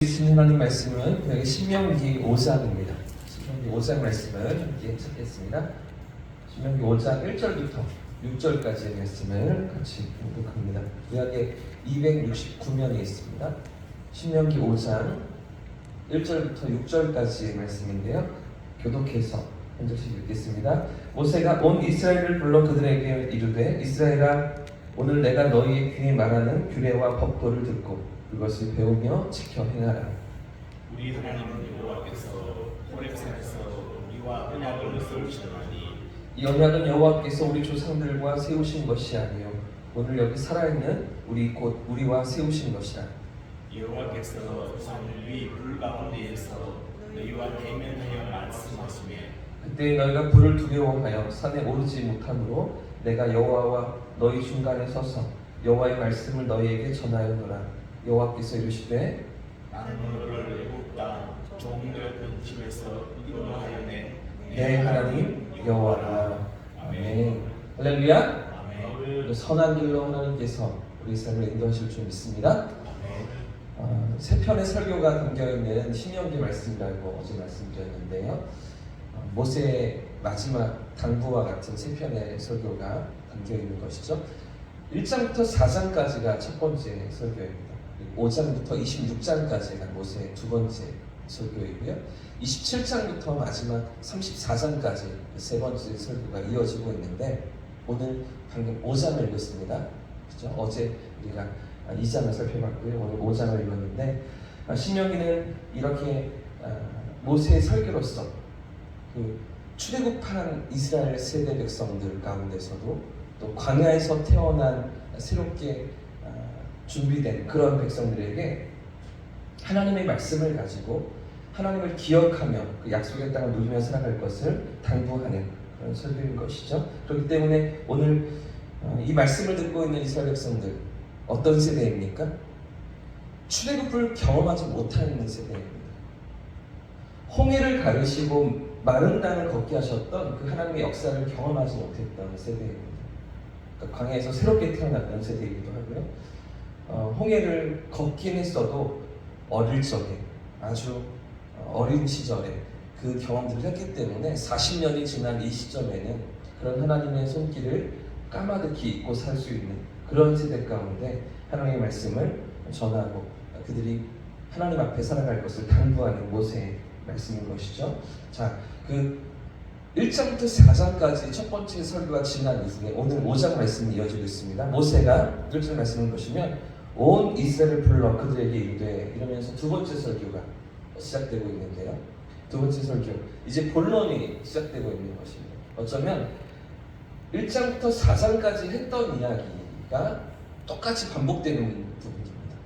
주신 하나님 말씀은 여기 신명기 5장입니다. 신명기 5장 말씀을 함께 찾겠습니다. 신명기 5장 1절부터 6절까지의 말씀을 같이 공독합니다. 구약에 269면이 있습니다. 신명기 5장 1절부터 6절까지의 말씀인데요. 교독해서 한 절씩 읽겠습니다. 모세가 온 이스라엘을 불러 그들에게 이르되 이스라엘아 오늘 내가 너희의 귀에 말하는 규례와 법도를 듣고 그것을 배우며 지켜 행하라. 우리 하나님은 여호와께서 호렙산에서 우리와 언약을 세우시더니 이 언약은 여호와께서 우리 조상들과 세우신 것이 아니요 오늘 여기 살아있는 우리와 세우신 것이라. 여호와께서 산위 불 가운데에서 너희와 대면하여 말씀하시며 그때 너희가 불을 두려워하여 산에 오르지 못하므로 내가 여호와와 너희 중간에 서서 여호와의 말씀을 너희에게 전하였노라. 여호와께서 이르시되 나는 너를 애굽 땅 종되었던 집에서 인도하였네 내 하나님 여호와라. 아멘. 할렐루야. 아멘. 선한 길로 하나님께서 우리 삶을 인도하실 줄 믿습니다. 세 편의 설교가 담겨있는 신명기 말씀이라고 어제 말씀드렸는데요. 모세의 마지막 당부와 같은 세 편의 설교가 담겨있는 것이죠. 1장부터 4장까지가 첫 번째 설교입니다. 5장부터 26장까지가 모세의 두 번째 설교이고요. 27장부터 마지막 34장까지 세 번째 설교가 이어지고 있는데 오늘 방금 5장을 읽었습니다. 그렇죠? 어제 우리가 2장을 살펴봤고요. 오늘 5장을 읽었는데 신명기는 이렇게 모세의 설교로서 그 출애굽한 이스라엘 세대 백성들 가운데서도 또 광야에서 태어난 새롭게 준비된 그런 백성들에게 하나님의 말씀을 가지고 하나님을 기억하며 그 약속의 땅을 누리며 살아갈 것을 당부하는 그런 설교인 것이죠. 그렇기 때문에 오늘 이 말씀을 듣고 있는 이스라엘 백성들 어떤 세대입니까? 출애굽을 경험하지 못하는 세대입니다. 홍해를 가르시고 마른 땅을 걷게 하셨던 그 하나님의 역사를 경험하지 못했던 세대입니다. 그러니까 광야에서 새롭게 태어났던 세대이기도 하고요. 홍해를 걷긴 했어도 어릴 적에 아주 어린 시절에 그 경험들을 했기 때문에 40년이 지난 이 시점에는 그런 하나님의 손길을 까마득히 잊고 살 수 있는 그런 세대 가운데 하나님의 말씀을 전하고 그들이 하나님 앞에 살아갈 것을 당부하는 모세의 말씀인 것이죠. 자, 그 1장부터 4장까지 첫 번째 설교가 지난 이후에 오늘 5장 말씀이 이어지고 있습니다. 모세가 1절 말씀을 보시면 온 이스라엘을 불러 그들에게 이르되 이러면서 두 번째 설교가 시작되고 있는데요. 두 번째 설교, 이제 본론이 시작되고 있는 것입니다. 어쩌면 1장부터 4장까지 했던 이야기가 똑같이 반복되는 부분입니다.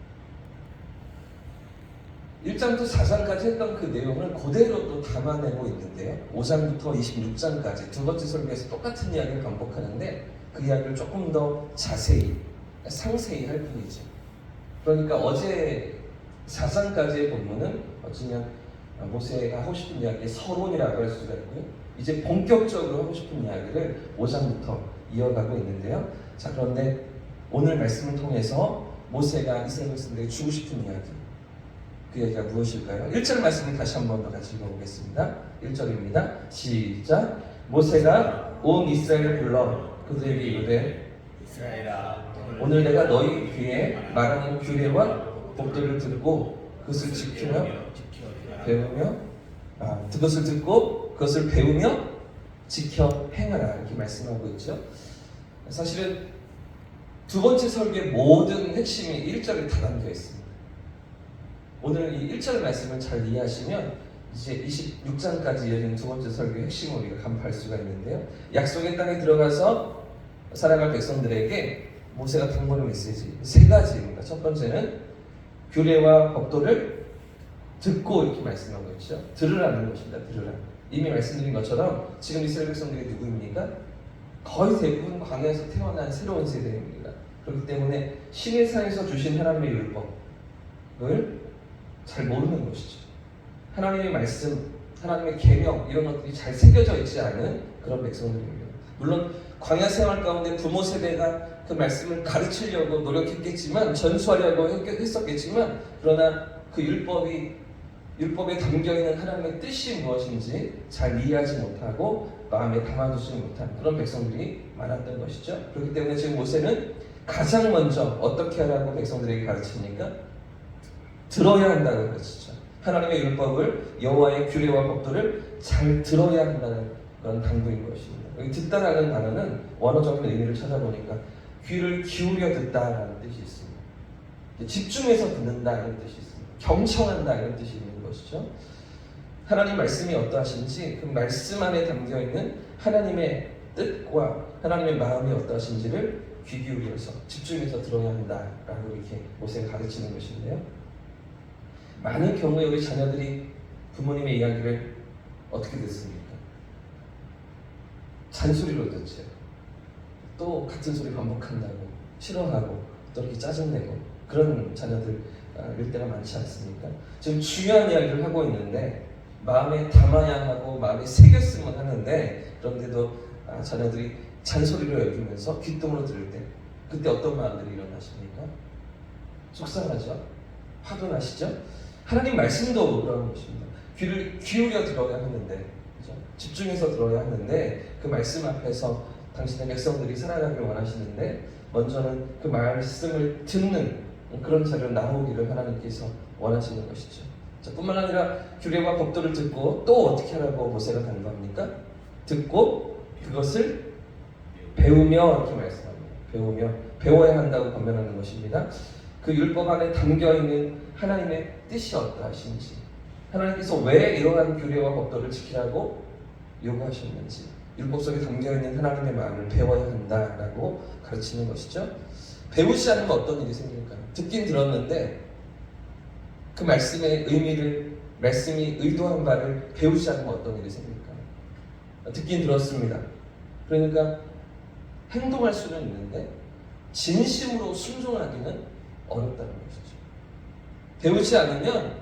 1장부터 4장까지 했던 그 내용을 그대로 또 담아내고 있는데요. 5장부터 26장까지 두 번째 설교에서 똑같은 이야기를 반복하는데 그 이야기를 조금 더 자세히, 상세히 할 뿐이죠. 그러니까 어제 4장까지의 본문은 어쩌면 모세가 하고 싶은 이야기의 서론이라고 할 수가 있고요. 이제 본격적으로 하고 싶은 이야기를 5장부터 이어가고 있는데요. 자, 그런데 오늘 말씀을 통해서 모세가 이스라엘 백성들에게 주고 싶은 이야기, 그 이야기가 무엇일까요? 1절 말씀을 다시 한번 더 같이 읽어보겠습니다. 1절입니다. 시작. 모세가 온 이스라엘을 불러 그들에게 이르되 이스라엘아 오늘 내가 너희 귀에 말하는 규례와 법도를 듣고 그것을 지키며 배우며 그것을 듣고 그것을 배우며 지켜 행하라 이렇게 말씀하고 있죠. 사실은 두 번째 설교의 모든 핵심이 1절에 다 담겨 있습니다. 오늘 이 1절 말씀을 잘 이해하시면 이제 26장까지 이어지는 두 번째 설교의 핵심을 우리가 간파할 수가 있는데요. 약속의 땅에 들어가서 살아갈 백성들에게 모세가 당부하는 메시지 세 가지입니다. 첫 번째는 규례와 법도를 듣고 이렇게 말씀하고 있죠. 들으라는 것입니다. 들으라. 이미 말씀드린 것처럼 지금 이스라엘 백성들이 누구입니까? 거의 대부분 광야에서 태어난 새로운 세대입니다. 그렇기 때문에 시내산에서 주신 하나님의 율법을 잘 모르는 것이죠. 하나님의 말씀, 하나님의 계명 이런 것들이 잘 새겨져 있지 않은 그런 백성들입니다. 물론 광야 생활 가운데 부모 세대가 그 말씀을 가르치려고 노력했겠지만 전수하려고 했었겠지만 그러나 그 율법에 담겨 있는 하나님의 뜻이 무엇인지 잘 이해하지 못하고 마음에 담아두지 못한 그런 백성들이 많았던 것이죠. 그렇기 때문에 지금 모세는 가장 먼저 어떻게 하라고 백성들에게 가르칩니까? 들어야 한다고 가르치죠. 하나님의 율법을, 여호와의 규례와 법도를 잘 들어야 한다는 그런 당부인 것입니다. 여기 듣다라는 단어는 원어적인 의미를 찾아보니까 귀를 기울여 듣다라는 뜻이 있습니다. 집중해서 듣는다 이런 뜻이 있습니다. 경청한다 이런 뜻이 있는 것이죠. 하나님 말씀이 어떠하신지 그 말씀 안에 담겨 있는 하나님의 뜻과 하나님의 마음이 어떠하신지를 귀 기울여서 집중해서 들어야 한다라고 이렇게 모세가 가르치는 것인데요. 많은 경우에 우리 자녀들이 부모님의 이야기를 어떻게 듣습니까? 잔소리로 듣죠. 또 같은 소리 반복한다고 싫어하고 또 이렇게 짜증내고 그런 자녀들 일 때가 많지 않습니까? 지금 중요한 이야기를 하고 있는데 마음에 담아야 하고 마음에 새겼으면 하는데 그런데도 자녀들이 잔소리로 여기면서 귓등으로 들을 때 그때 어떤 마음들이 일어나십니까? 속상하죠? 화도 나시죠? 하나님 말씀도 그런 것입니다. 귀를 기울여 들어야 하는데 그렇죠? 집중해서 들어야 하는데 그 말씀 앞에서 당신의 백성들이 살아가길 원하시는데 먼저는 그 말씀을 듣는 그런 자리로 나오기를 하나님께서 원하시는 것이죠. 자, 뿐만 아니라 규례와 법도를 듣고 또 어떻게 하라고 모세가 당부합니까? 듣고 그것을 배우며 이렇게 말씀합니다. 배워야 한다고 권면하는 것입니다. 그 율법 안에 담겨 있는 하나님의 뜻이 어떠하신지, 하나님께서 왜 이러한 규례와 법도를 지키라고 요구하셨는지, 율법 속에 담겨 있는 하나님의 마음을 배워야 한다라고 가르치는 것이죠. 배우지 않으면 어떤 일이 생길까요? 듣긴 들었는데 그 말씀의 의미를, 말씀이 의도한 바를 배우지 않으면 어떤 일이 생길까요? 듣긴 들었습니다. 그러니까 행동할 수는 있는데 진심으로 순종하기는 어렵다는 것이죠. 배우지 않으면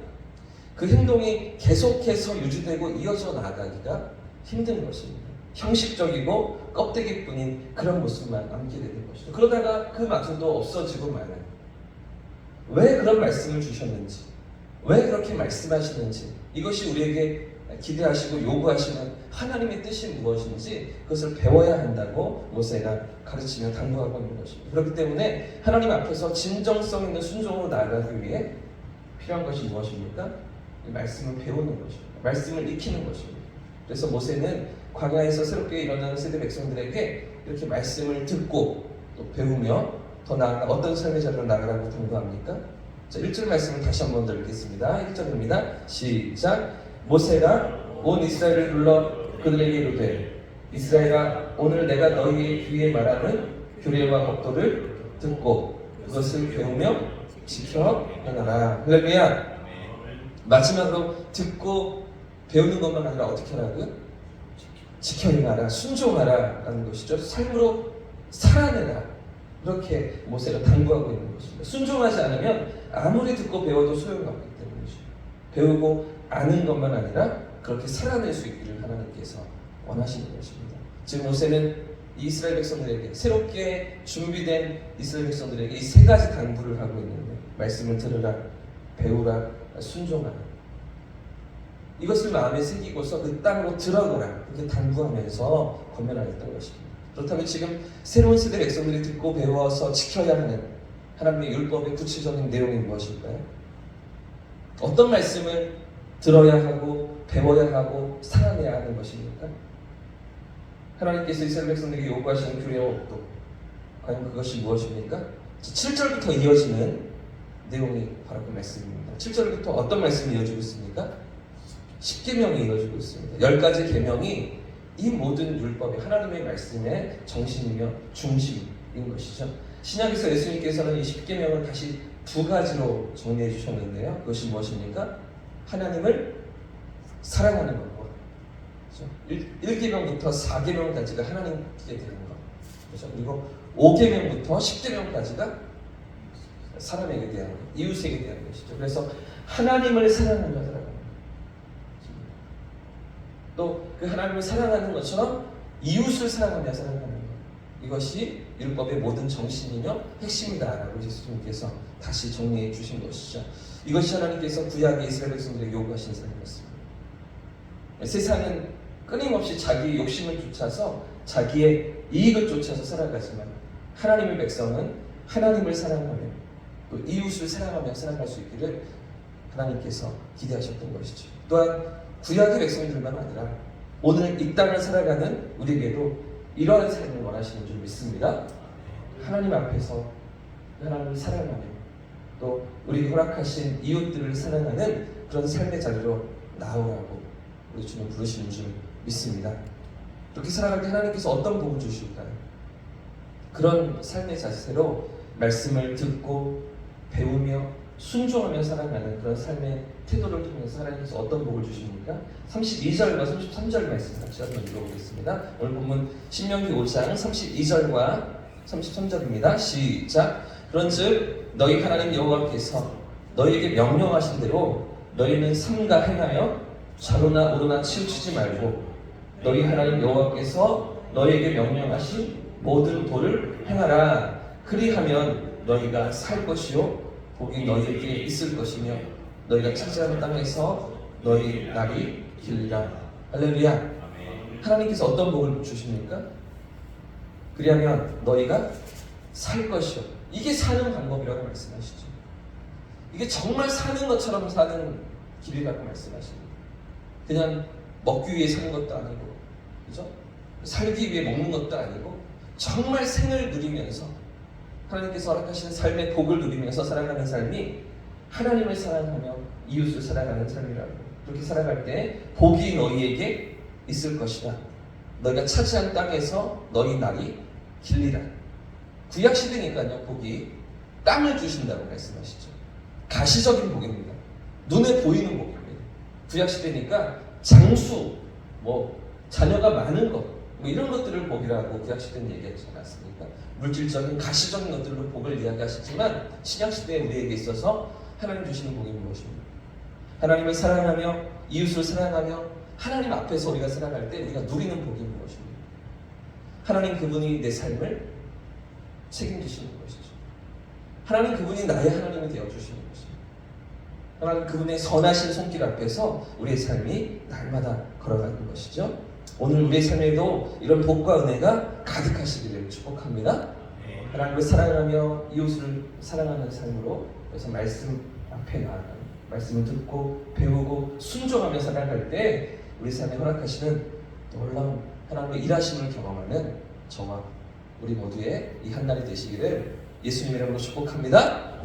그 행동이 계속해서 유지되고 이어져 나가기가 힘든 것입니다. 형식적이고 껍데기뿐인 그런 모습만 남게 되는 것이죠. 그러다가 그 마저도 없어지고 마는. 왜 그런 말씀을 주셨는지, 왜 그렇게 말씀하시는지, 이것이 우리에게 기대하시고 요구하시는 하나님의 뜻이 무엇인지 그것을 배워야 한다고 모세가 가르치며 당부하고 있는 것입니다. 그렇기 때문에 하나님 앞에서 진정성 있는 순종으로 나아가기 위해 필요한 것이 무엇입니까? 이 말씀을 배우는 것입니다. 말씀을 익히는 것입니다. 그래서 모세는 광야에서 새롭게 일어나는 세대 백성들에게 이렇게 말씀을 듣고 또 배우며 더 나아가 어떤 삶의 자리로 나아가라고 당부합니까? 자, 1절 말씀을 다시 한번 더 읽겠습니다. 1절입니다. 시작. 모세가 온 이스라엘을 불러 그들에게 이르되 이스라엘아 오늘 내가 너희의 귀에 말하는 규례와 법도를 듣고 그것을 배우며 지켜 행하라. 할렐루야. 마지막으로 듣고 배우는 것만 아니라 어떻게 하라고요? 지켜 행하라, 순종하라 라는 것이죠. 삶으로 살아내라. 그렇게 모세가 당부하고 있는 것입니다. 순종하지 않으면 아무리 듣고 배워도 소용없기 때문이죠. 배우고 아는 것만 아니라 그렇게 살아낼 수 있기를 하나님께서 원하시는 것입니다. 지금 모세는 이스라엘 백성들에게, 새롭게 준비된 이스라엘 백성들에게 이 세 가지 당부를 하고 있는데, 말씀을 들으라, 배우라, 순종하라. 이것을 마음에 새기고서 그 땅으로 들어가라, 그렇게 당부하면서 권면하였던 것입니다. 그렇다면 지금 새로운 세대 백성들이 듣고 배워서 지켜야 하는 하나님의 율법의 구체적인 내용이 무엇일까요? 어떤 말씀을 들어야 하고 배워야 하고 살아내야 하는 것입니까? 하나님께서 이스라엘 백성들에게 요구하시는 규례와 법도, 과연 그것이 무엇입니까? 7절부터 이어지는 내용이 바로 그 말씀입니다. 7절부터 어떤 말씀이 이어지고 있습니까? 10계명이 이어지고 있습니다. 10가지 계명이 이 모든 율법의 하나님의 말씀의 정신이며 중심인 것이죠. 신약에서 예수님께서는 이 10계명을 다시 두 가지로 정리해 주셨는데요. 그것이 무엇입니까? 하나님을 사랑하는 것과, 그렇죠? 1계명부터 4계명까지가 하나님께 대한 것, 그렇죠? 그리고 5계명부터 10계명까지가 사람에게 대한 것, 이웃에게 대한 것이죠. 그래서 하나님을 사랑하며 살아가는 것, 또 그 하나님을 사랑하는 것처럼 이웃을 사랑하며 살아가는 것, 이것이 율법의 모든 정신이며 핵심이다라고 예수님께서 다시 정리해 주신 것이죠. 이것이 하나님께서 구약의 이스라엘 백성들에게 요구하신 삶이었습니다. 세상은 끊임없이 자기 욕심을 쫓아서 자기의 이익을 쫓아서 살아가지만 하나님의 백성은 하나님을 사랑하며 또 이웃을 사랑하며 살아갈 수 있기를 하나님께서 기대하셨던 것이죠. 또한 구약의 백성들만 아니라 오늘 이 땅을 살아가는 우리에게도 이러한 삶을 원하시는 줄 믿습니다. 하나님 앞에서 하나님을 사랑하며 또 우리 허락하신 이웃들을 사랑하는 그런 삶의 자리로 나오라고 우리 주님 부르시는 줄 믿습니다. 그렇게 살아갈 때 하나님께서 어떤 복을 주실까요? 그런 삶의 자세로 말씀을 듣고 배우며 순종하며 살아가는 그런 삶의 태도를 통해서 하나님께서 어떤 복을 주십니까? 32절과 33절 말씀 같이 한번 읽어보겠습니다. 오늘 본문 신명기 5장 32절과 33절입니다. 시작. 그런즉 너희 하나님 여호와께서 너희에게 명령하신 대로 너희는 삼가 행하여 좌로나 우로나 치우치지 말고 너희 하나님 여호와께서 너희에게 명령하신 모든 도를 행하라. 그리하면 너희가 살 것이요 복이 너희에게 있을 것이며 너희가 차지하는 땅에서 너희 날이 길리라. 할렐루야. 하나님께서 어떤 복을 주십니까? 그리하면 너희가 살 것이요. 이게 사는 방법이라고 말씀하시죠. 이게 정말 사는 것처럼 사는 길이라고 말씀하십니다. 그냥 먹기 위해 사는 것도 아니고, 그죠? 살기 위해 먹는 것도 아니고, 정말 생을 누리면서 하나님께서 허락하시는 삶의 복을 누리면서 살아가는 삶이 하나님을 사랑하며 이웃을 사랑하는 삶이라고. 그렇게 살아갈 때 복이 너희에게 있을 것이다. 너희가 차지한 땅에서 너희 날이 길리라. 구약 시대니까요, 복이 땅을 주신다고 말씀하시죠. 가시적인 복입니다. 눈에 보이는 복입니다. 구약 시대니까 장수, 자녀가 많은 것, 이런 것들을 복이라고 구약 시대는 얘기하지 않았습니까? 물질적인 가시적인 것들로 복을 이야기하시지만 신약 시대에 우리에게 있어서 하나님 주시는 복이 무엇입니까? 하나님을 사랑하며 이웃을 사랑하며 하나님 앞에서 우리가 살아갈 때 우리가 누리는 복이 무엇입니까? 하나님 그분이 내 삶을 책임지시는 것이죠. 하나님 그분이 나의 하나님이 되어주시는 것입니다. 하나님 그분의 선하신 손길 앞에서 우리의 삶이 날마다 걸어가는 것이죠. 오늘 우리의 삶에도 이런 복과 은혜가 가득하시기를 축복합니다. 하나님을 사랑하며 이웃을 사랑하는 삶으로 그래서 말씀 앞에 나아가는 말씀을 듣고 배우고 순종하며 살아갈 때 우리 삶에 허락하시는 놀라운 하나님의 일하심을 경험하는 저와 우리 모두의 이 한날이 되시기를 예수님의 이름으로 축복합니다.